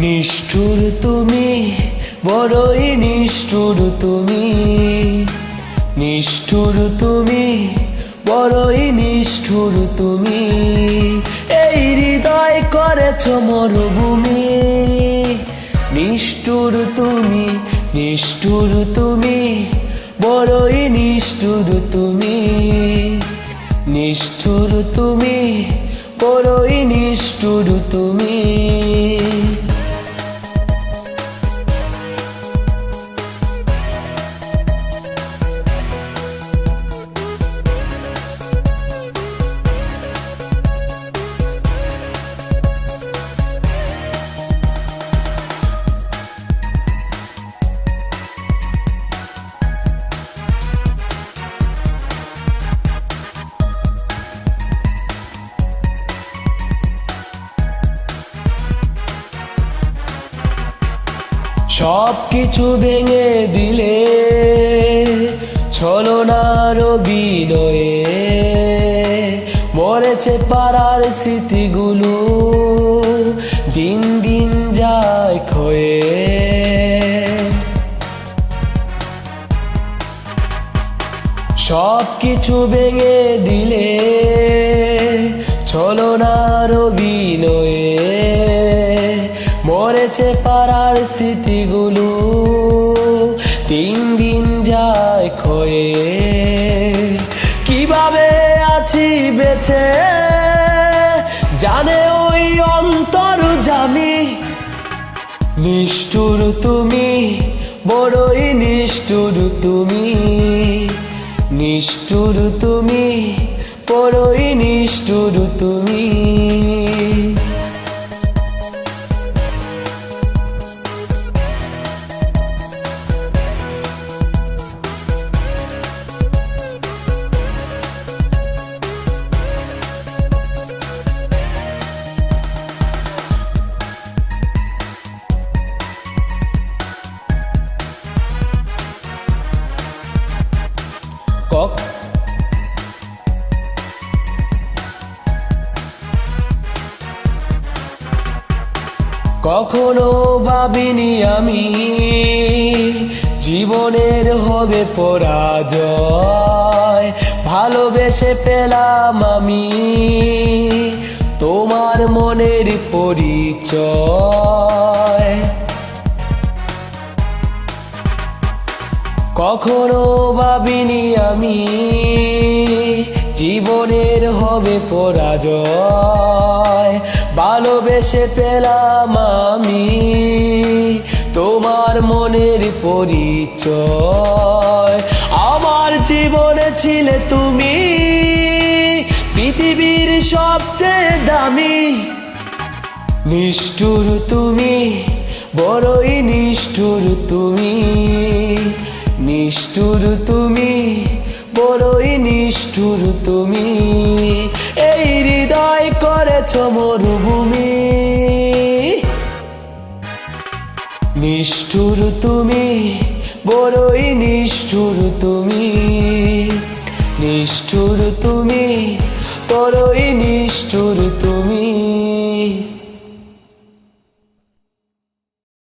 নিষ্ঠুর তুমি, বড়ই নিষ্ঠুর তুমি, নিষ্ঠুর তুমি, বড়ই নিষ্ঠুর তুমি। এই হৃদয় করেছ মরুভূমি। নিষ্ঠুর তুমি, নিষ্ঠুর তুমি, বড়ই নিষ্ঠুর তুমি, নিষ্ঠুর তুমি, বড়ই নিষ্ঠুর তুমি। সব কিছু ভেঙে দিলে ছলনার বিনয়ে, মরেছে পাড়ার স্মৃতিগুলো, দিন দিন যায় ক্ষয়ে। সব কিছু ভেঙে দিলে ছলনার বিনয়ে, মরেছে পাড়ার স্মৃতিগুলো, দিন দিন যায় ক্ষয়ে। কিভাবে আছি বেঁচে জানে ওই অন্তর্যামী। নিষ্ঠুর তুমি, বড়ই নিষ্ঠুর তুমি, নিষ্ঠুর তুমি, বড়ই নিষ্ঠুর তুমি। কখনো ভাবিনি আমি জীবনের হবে পরাজয়, ভালোবেসে পেলাম আমি তোমার মনের পরিচয়। কখনো ভাবিনি আমি জীবনের হবে পরাজয়, ভালোবেসে পেলাম আমি তোমার মনের পরিচয়। আমার জীবনে ছিলে তুমি, পৃথিবীর সবচেয়ে দামি। নিষ্ঠুর তুমি, বড়ই নিষ্ঠুর তুমি, নিষ্ঠুর তুমি, বড়ই নিষ্ঠুর তুমি। এই হৃদয় করেছ মরুভূমি। নিষ্ঠুর তুমি, বড়ই নিষ্ঠুর তুমি, নিষ্ঠুর তুমি, বড়ই নিষ্ঠুর তুমি।